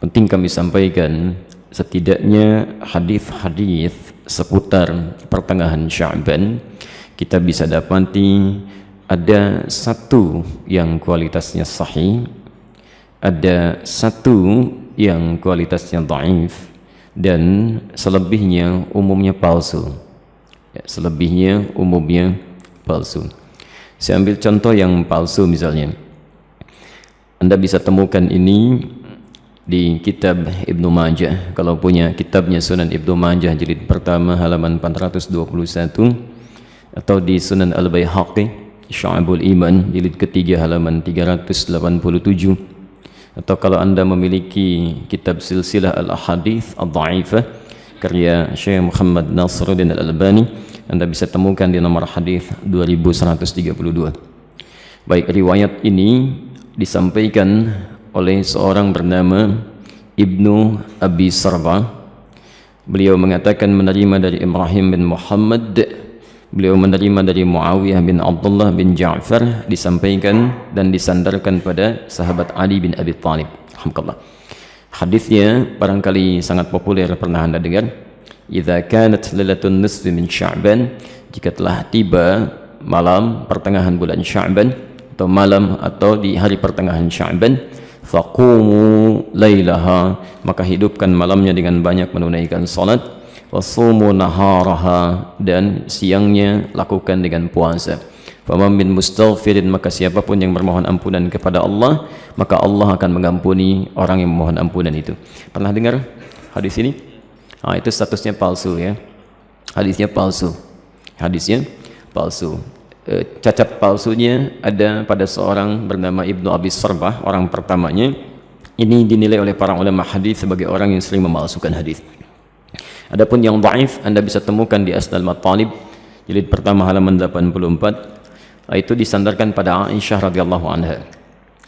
penting kami sampaikan, setidaknya hadis-hadis seputar pertengahan Sya'ban kita bisa dapati ada satu yang kualitasnya sahih, ada satu yang kualitasnya dhaif, dan selebihnya umumnya palsu. Selebihnya umumnya palsu. Saya ambil contoh yang palsu misalnya. Anda bisa temukan ini di kitab Ibnu Majah. Kalau punya kitabnya Sunan Ibnu Majah jilid pertama halaman 421, atau di Sunan Al-Baihaqi Syu'abul Iman jilid ketiga halaman 387, atau kalau Anda memiliki kitab Silsilah Al-Ahadits Ad-Dha'ifah karya Syekh Muhammad Nasiruddin Al-Albani, Anda bisa temukan di nomor hadis 2132. Baik, riwayat ini disampaikan oleh seorang bernama Ibnu Abi Sarba. Beliau mengatakan menerima dari Ibrahim bin Muhammad, beliau menerima dari Muawiyah bin Abdullah bin Ja'far, disampaikan dan disandarkan pada sahabat Ali bin Abi Thalib. Alhamdulillah. Hadisnya barangkali sangat populer, pernah Anda dengar. Idza kanat lailatun nisfi min Sya'ban, jika telah tiba malam pertengahan bulan Sya'ban, atau malam atau di hari pertengahan Sya'ban, faqumu lailaha, maka hidupkan malamnya dengan banyak menunaikan salat, wasumu naharaha, dan siangnya lakukan dengan puasa. Faman min mustaghfirin, maka siapapun yang bermohon ampunan kepada Allah, maka Allah akan mengampuni orang yang memohon ampunan itu. Pernah dengar hadis ini? Itu statusnya palsu ya. Hadisnya palsu. Hadisnya palsu. Cacat palsunya ada pada seorang bernama Ibnu Abi Sarbah, orang pertamanya. Ini dinilai oleh para ulama hadis sebagai orang yang sering memalsukan hadis. Adapun yang dhaif Anda bisa temukan di Asnal Matalib jilid pertama halaman 84. Itu disandarkan pada Aisyah radhiyallahu anha,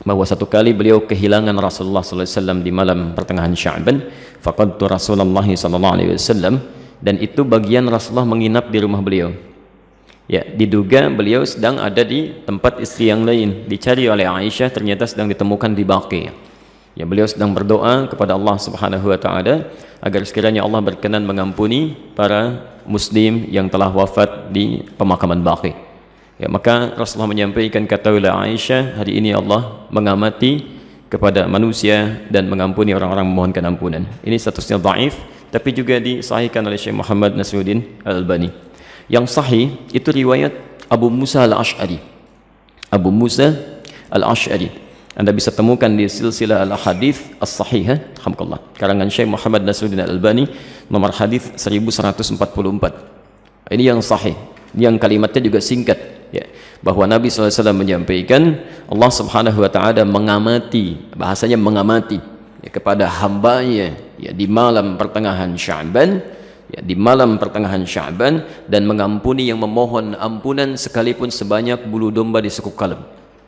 bahwa satu kali beliau kehilangan Rasulullah sallallahu alaihi wasallam di malam pertengahan Sya'ban. Faqadtu Rasulullah sallallahu alaihi wasallam, dan itu bagian Rasulullah menginap di rumah beliau. Ya, diduga beliau sedang ada di tempat istri yang lain. Dicari oleh Aisyah, ternyata sedang ditemukan di Baqi. Ya, beliau sedang berdoa kepada Allah Subhanahu wa taala agar sekiranya Allah berkenan mengampuni para muslim yang telah wafat di pemakaman Baqi. Ya, maka Rasulullah menyampaikan, katakanlah Aisyah, hari ini Allah mengamati kepada manusia dan mengampuni orang-orang memohonkan ampunan. Ini statusnya dhaif, tapi juga disahihkan oleh Syekh Muhammad Nasiruddin Al-Albani. Yang sahih itu riwayat Abu Musa Al-Ash'ari. Abu Musa Al-Ash'ari Anda bisa temukan di Silsilah Al-Hadits As-Sahihah, alhamdulillah, karangan Syekh Muhammad Nasiruddin Al-Albani, nomor hadis 1144. Ini yang sahih, yang kalimatnya juga singkat ya, bahwa Nabi SAW menyampaikan Allah Subhanahu wa ta'ala mengamati, bahasanya mengamati ya, kepada hambanya ya, di malam pertengahan Sya'ban ya, di malam pertengahan Sya'ban, dan mengampuni yang memohon ampunan sekalipun sebanyak bulu domba di sekuk kalem.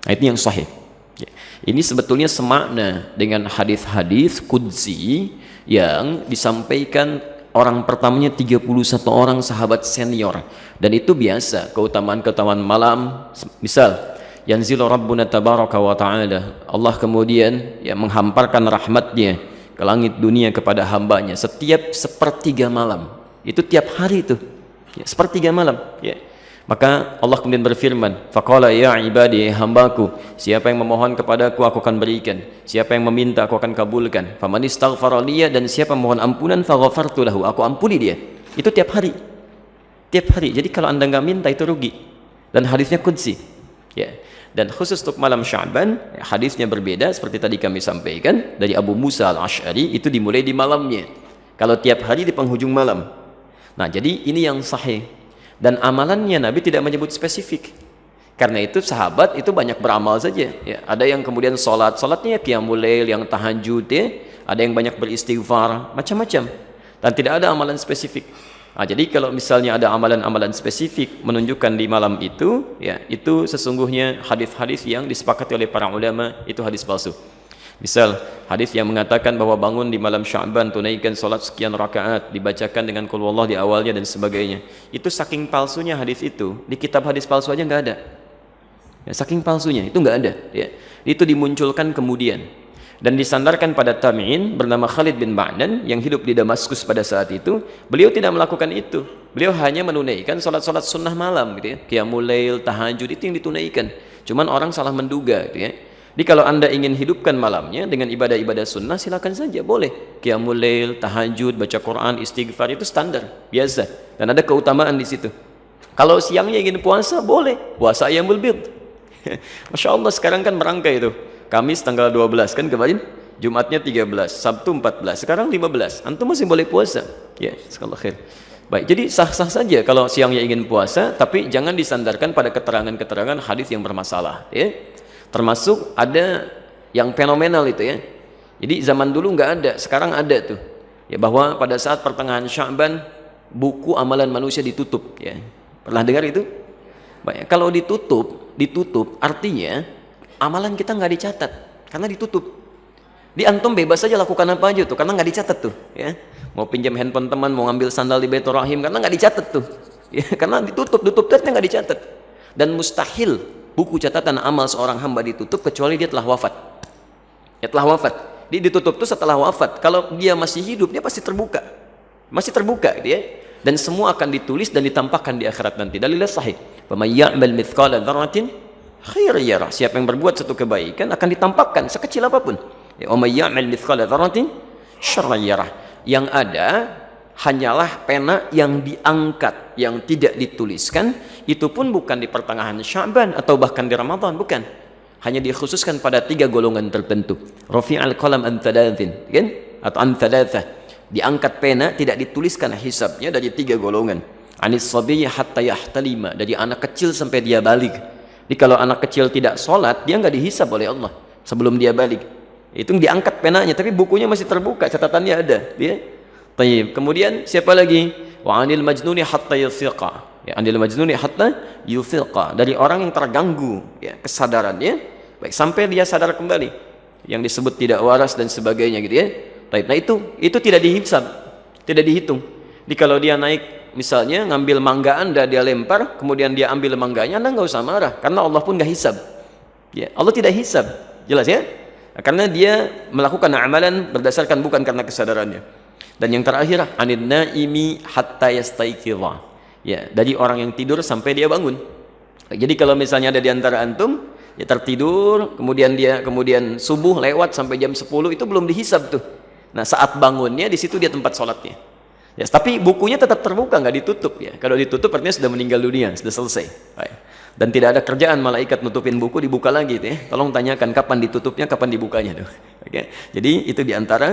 Nah, itu yang sahih ya. Ini sebetulnya semakna dengan hadis-hadis qudsi yang disampaikan orang pertamanya 31 orang sahabat senior, dan itu biasa keutamaan-keutamaan malam. Misal yanzilu rabbuna tabaraka wa ta'ala, Allah kemudian ya menghamparkan rahmatnya ke langit dunia kepada hambanya setiap sepertiga malam. Itu tiap hari itu ya, sepertiga malam ya. Maka Allah kemudian berfirman, faqala ya ibadi, hambaku, siapa yang memohon kepadaku aku akan berikan, siapa yang meminta aku akan kabulkan, faman istaghfara liya, dan siapa mohon ampunan faghafartu lahu, aku ampuni dia. Itu tiap hari, tiap hari. Jadi kalau Anda nggak minta itu rugi, dan hadisnya qudsi ya. Dan khusus untuk malam Sya'ban ya, hadisnya berbeda seperti tadi kami sampaikan dari Abu Musa Al-Ash'ari, itu dimulai di malamnya. Kalau tiap hari di penghujung malam. Nah, jadi ini yang sahih. Dan amalannya Nabi tidak menyebut spesifik. Karena itu sahabat itu banyak beramal saja ya. Ada yang kemudian salatnya qiyamul lail, yang tahajud ya. Ada yang banyak beristighfar, macam-macam. Dan tidak ada amalan spesifik. Nah, jadi kalau misalnya ada amalan-amalan spesifik menunjukkan di malam itu ya, itu sesungguhnya hadis-hadis yang disepakati oleh para ulama itu hadis palsu. Misal hadis yang mengatakan bahwa bangun di malam Sya'ban, tunaikan salat sekian rakaat, dibacakan dengan qul huwallah di awalnya dan sebagainya. Itu saking palsunya hadis itu, di kitab hadis palsu aja nggak ada. Ya, saking palsunya itu nggak ada. Ya. Itu dimunculkan kemudian. dan disandarkan pada tabi'in bernama Khalid bin Ma'dan yang hidup di Damaskus pada saat itu. Beliau tidak melakukan itu. Beliau hanya menunaikan salat-salat sunnah malam gitu ya. Qiyamul lail, tahajud itu yang ditunaikan. Cuman orang salah menduga gitu ya. Jadi kalau Anda ingin hidupkan malamnya dengan ibadah-ibadah sunnah, silakan saja, boleh. Qiyamul lail, tahajud, baca Quran, istighfar itu standar, biasa. Dan ada keutamaan di situ. Kalau siangnya ingin puasa, boleh. Puasa Ayyamul Bid. Masya Allah sekarang kan merangkai itu. Kamis tanggal 12 kan kemarin, Jumatnya 13, Sabtu 14, sekarang 15. Antum masih boleh puasa. Ya, sekali khair. Baik, jadi sah-sah saja kalau siangnya ingin puasa, tapi jangan disandarkan pada keterangan-keterangan hadis yang bermasalah, ya. Termasuk ada yang fenomenal itu ya. Jadi zaman dulu nggak ada, sekarang ada tuh. Ya, bahwa pada saat pertengahan Sya'ban buku amalan manusia ditutup ya. Pernah dengar itu? Baik, kalau ditutup artinya amalan kita nggak dicatat karena ditutup. Di antum bebas saja lakukan apa aja tuh karena nggak dicatat tuh ya. Mau pinjam handphone teman, mau ngambil sandal di Baitur Rahim karena nggak dicatat tuh. Ya, karena ditutup ternyata nggak dicatat. Dan mustahil buku catatan amal seorang hamba ditutup kecuali dia telah wafat. Ya telah wafat. Dia ditutup tuh setelah wafat. Kalau dia masih hidup dia pasti terbuka. Masih terbuka dia. Dan semua akan ditulis dan ditampakkan di akhirat nanti. Dalilnya sahih. Faman ya'mal mithqala dzarratin khairan yarah. Siapa yang berbuat satu kebaikan akan ditampakkan sekecil apapun. Ya wa may ya'mal mithqala dzarratin syarran yarah. Yang ada hanyalah pena yang diangkat, yang tidak dituliskan. Itu pun bukan di pertengahan Sya'ban atau bahkan di Ramadan, bukan. Hanya dikhususkan pada 3 golongan tertentu. Rafi'al qalam an thalathin, kan? Atau an thalathah. Diangkat pena, tidak dituliskan hisabnya dari 3 golongan. Anis sabiyyi hatta yahtalima, dari anak kecil sampai dia balik. Jadi kalau anak kecil tidak sholat, dia nggak dihisab oleh Allah sebelum dia balik. Itu diangkat penanya, tapi bukunya masih terbuka, catatannya ada. Dia. Tayyib. Kemudian siapa lagi? Wa anil majnuni hatta yufiqa. Ya, anil majnuni hatta yufiqa, dari orang yang terganggu ya kesadarannya, baik sampai dia sadar kembali, yang disebut tidak waras dan sebagainya gitu ya. Baik, nah itu tidak dihisab, tidak dihitung. Jadi kalau dia naik misalnya ngambil mangga Anda, dia lempar, kemudian dia ambil mangganya, Anda nggak usah marah karena Allah pun nggak hisab. Ya, Allah tidak hisab, jelas ya? Karena dia melakukan amalan berdasarkan bukan karena kesadarannya. Dan yang terakhir, anin naimi hatta yastaiqidha. Ya, dari orang yang tidur sampai dia bangun. Jadi kalau misalnya ada di antara antum, ya tertidur, kemudian subuh lewat sampai jam 10 itu belum dihisab tuh. Nah, saat bangunnya di situ dia tempat sholatnya. Ya, tapi bukunya tetap terbuka, nggak ditutup ya. Kalau ditutup artinya sudah meninggal dunia, sudah selesai. Baik. Dan tidak ada kerjaan malaikat nutupin buku, dibuka lagi tuh ya. Tolong tanyakan kapan ditutupnya, kapan dibukanya tuh. Oke. Jadi itu diantara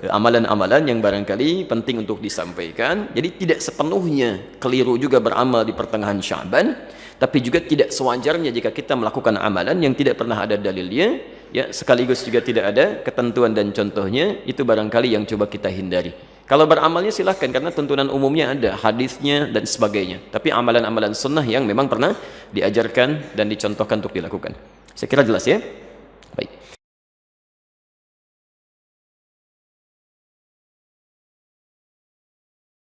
amalan-amalan yang barangkali penting untuk disampaikan. Jadi tidak sepenuhnya keliru juga beramal di pertengahan Sya'ban, tapi juga tidak sewajarnya jika kita melakukan amalan yang tidak pernah ada dalilnya, ya sekaligus juga tidak ada ketentuan dan contohnya. Itu barangkali yang coba kita hindari. Kalau beramalnya silahkan karena tuntunan umumnya ada, hadisnya dan sebagainya. Tapi amalan-amalan sunnah yang memang pernah diajarkan dan dicontohkan untuk dilakukan. Saya kira jelas ya.